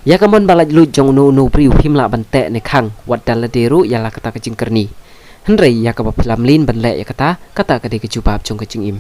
Ya kamon balaj lu jong nu priu himla bante ne khang wat dal deru ya la kata kecing kerni. Henrei ya ka baplam lin banle ya kata kade kejubab jong kecing im.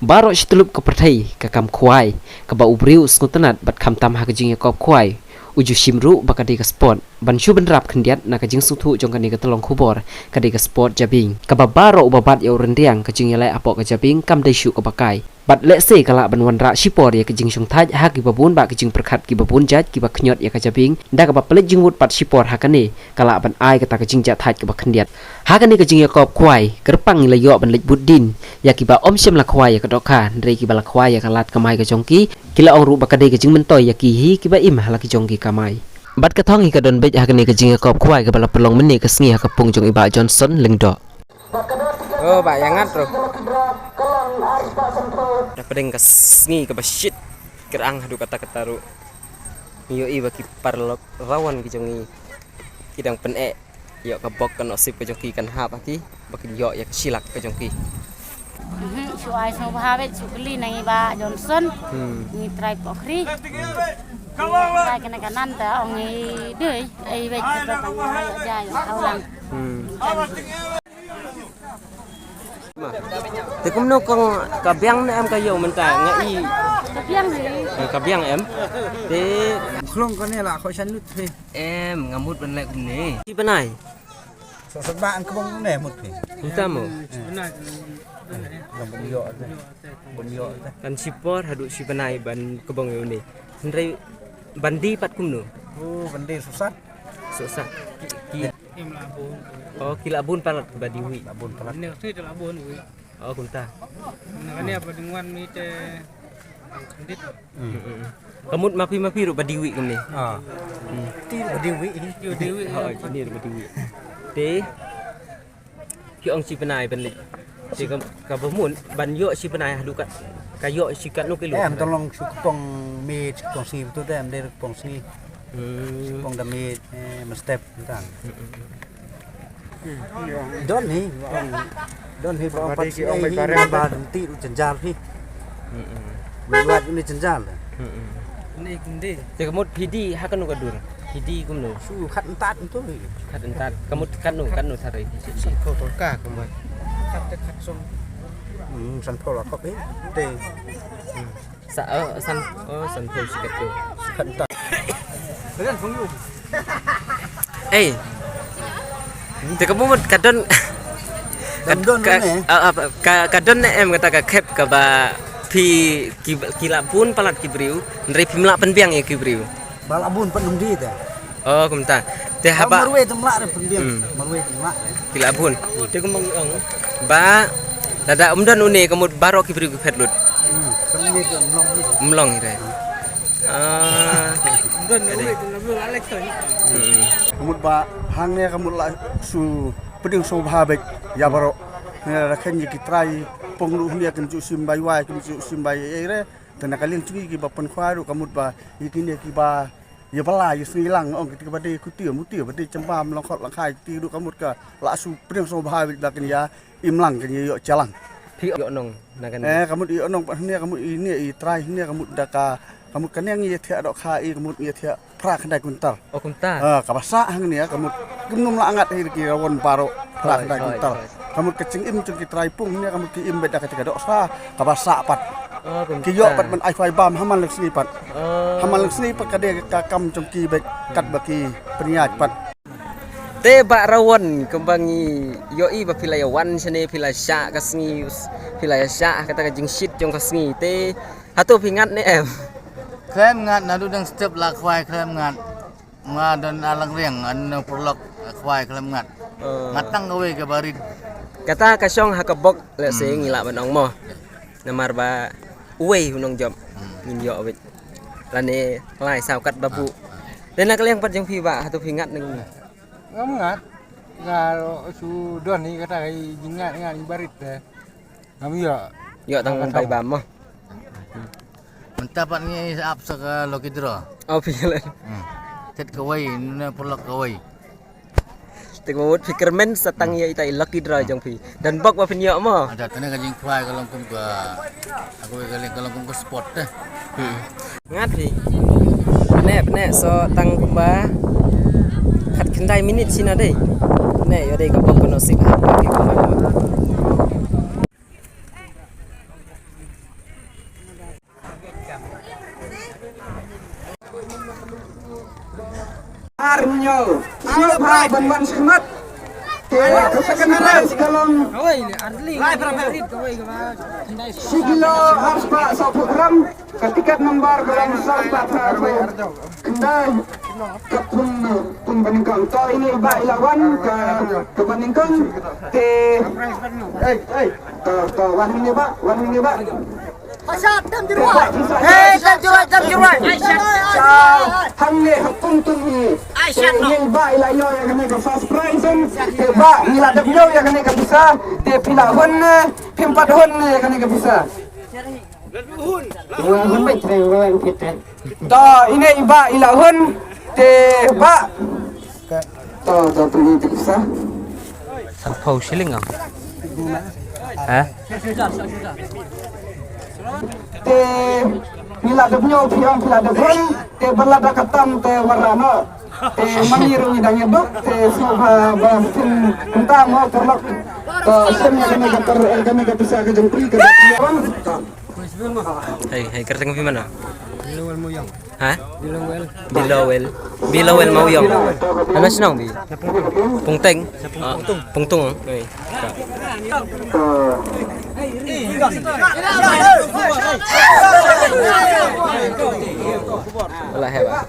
Baro shtelup ke pertai ka kam khwai ka ba ubriu skutanat bat kham tam ha kejing ya kop khwai. Uju shimru bakade ka sport ban shu ban rap khendiat na kajing suthu jong kani ka tolong khubor kade ka sport jabing ka ba baro ubabat ya rendiang kajing ya lai apok ka jabing kam dai shu ka bakai bat le se kala ban wan ra shipor ya kajing sung thaj ha ki babun ba kajing perkhat ki babun jat ki ba khnyot ya ka jabing da ka ba pelet jing wut pat shipor ha kane kala ban ai ka ta kajing jat thaj ka ba khendiat ha kane kajing ya kop khwai kerpang la yo ban lej budin ya ki ba om shem la khwai ya ka dokha ndrei ki ba la khwai ya kalat kamai ka jongki kila ong ru bakade kajing mentoy ya ki hi ki ba im hala ki jongki kamai bat ka thong hi ka don bej ha kane kajing ya kop khwai ka bala pelong meni ka sngi ha ka pung jong iba Johnson lengdo. Oh, Pak Yangat bro. Dah pedeng ke sngi ke basyit kerang hadu kata ketaru. Yo i baki parlok rawan ki jongi kidang penek yo ka bok kan osip ke jongki kan hap aki baki yo ya silak ke jongki. Suai so bahawe sukli nang iba Johnson. Ni try pokri. Saya kena kanan ta ongi deui ai wej ka tang ayo jay aulang. Thì cũng nó con cà biang em cà dầu mình trả ngay Kabiang ni. cà biang em thế Không có này là khỏi chăn nút thôi. em ngamut bên lại cùng nè đi bên này Các bạn có bông nẻ một thì. chúng ta mà Đồng bông nhọ thôi. Bông nhọ thôi. kan sipor hadu si bên này ban kebong yêu nè henry ban di pat kum nu Vấn đề xuất sắc. susah Em Labon. oh kila bun palat badiwi Là buồn phát. Ini tu adalah Labon. oh kunta Nah, ini apa dengan ni te kredit. kamut mapi ru badiwi kum nè Tí là điều vị. Yo dewi. oh ini badiwi thế ki ong si bên này bên lịch thì ka bermun ban yo si bên này hadu kat kayo si kat nu kilo Em tolong kupong mì kupong si itu deh em dari kupong si kupong demi step kan. Don nih bang pasti ini badan ti jenjal nih. Buat ini jenjal. Ini kundi. thì kamut pidi ha kanu kadur pidi kum nu Su khát tát itu. kat entar kamut kanu thari Kau tolka kemai. Kata katsong. San pol apa ni? Teh sa san san phoi sikat tu khát tát. Dengan penyu. eh thì kamut kadon Don kadon em kata ka khep ka ba phi kila pun palat kibriu ndrei pimla penbiang ya kibriu Balabun penum di teh. oh kumta te haba Marwe temlak deh pendiam. Marwe temlak. kila pun te kumang ong ba dada umdan une kamut baro kibriu ki petlut Kami tu melong ni. umlong ire ah Dan ni lebih lalek tu. Kamut ba hangnya kamut la su peding so bhabek ya baro. Ni rakhen ye kitrai ponglu hundia kan cu simbai wai kan cu simbai ere tena kalin cui ki ba pen khwaru kamut ba ikine ki ba ya bala ya silang ong ketika bade kutia mutia bade cembam longkot langkai ti du kamut ka la su peding so bhabek da kan ya imlang kan ye yo jalang. thi yo nong na kan Kamut i onong pa hnia kamut ini i trai hnia kamut daka kamut kaneng ye thia dok kha i kamut ye thia pra khandai kuntar. oh kumta Kabasa hang ni kamut gemnum la angat hir ki rawon paro pra khandai kuntar. Kamut kecing im cung ki trai pung hnia kamut ki im beda ketika dok sa kabasa pat. oh kumta Ki yo pat man ai fai bam haman lek sini pat. oh Haman lek sini pat kade ka kam cung ki bet kat baki peniat pat. te ba rawon kembangi yoi ba pilaya wan sene pilaya sya kasngi pilaya sya kata ka jing shit jong kasngi te hatu pingat ne em Krem ngat nadu dang setiap lah kwai krem ngat dan alang riang an perlok kwai krem ngat ngatang gawe ke barit kata ka syong hakabok le se ngila banong mo namar ba uwe hunong jom ngin yo wit lane lai sao kat babu dan nak liang pat jong pi ba hatu pingat ning Kamu ngat. Kalau su don ni kata jingat ngat barit deh. Kamu ya. yo tang pai bam mo mentapat ni ap saka lokidro oh pilan tet kawai na perlok kawai Tengok fikirmen satang ya itai lucky draw jong pi dan bak wa pinyo mo ada tena kajing kwai kalau kum ke aku kalau kum ke sport deh ngat pi Benek so tang kumba khat kendai minit sina deh. Benek yo deh gabok kono sik hat pagi kumba. Arnyo, siapa bantuan semat? Kesekenaan sekalong Sigilo harus pak so program ketikat nomor dalam sahabat kendai kepun pembandingkan to ini pak ilawan ke bandingkan to wan ini pak jam juruai. Hang ni hapung tungi. Yang ba ilayo yang kena ke first prize ba ila dapyo yang kena ke bisa. Te pilahun pimpat hun yang kena ke bisa. Hun baik terang kita. To ini iba ilahun te ba. To pergi ke bisa. Sampau shilling ah. Hah? Te nila dapnyo piang pila dapun te berlada katam te warana te mangiru idang yedok te soha basin entah mau terlok to semnya kena gator kena bisa ke jengkri ke dapan Hey, kerja ngopi mana? Bilowel Mauyong. Hah? Bilowel Mauyong. Ano sinong bi? Pungteng. Pungtung. Okay. Wala hebat.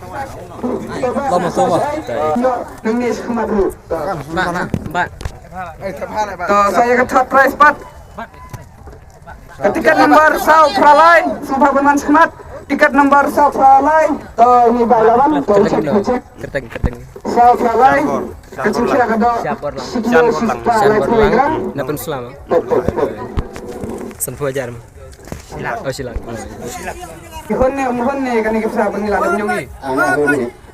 Lama semua. Nangis kemadu. Mbak. To saya ke top prize pat. Tiket nomor Sau Pralai, Sumpah Berman Semat. Tiket nomor Sau Pralai, ini balawan, cek. Kerteng. Sau Pralai, kecil kira kado. Sian Borlang. Napun selama. Sempu ajar. Silang. Ihon ne kan ke pesawat ni ladang nyongi.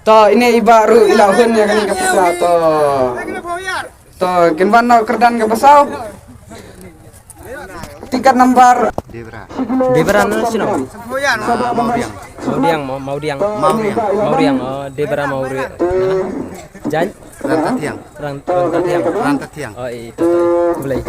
To ini baru ilahun ya kan ke pesawat to. To genwan no kerdan ke pesawat. Tiket nomor Debra no sinong? Maudiang. Oh, Debra Mauri. Jan? Rantatiang. Rantatiang. Rantatiang. Oh, itu. Boleh.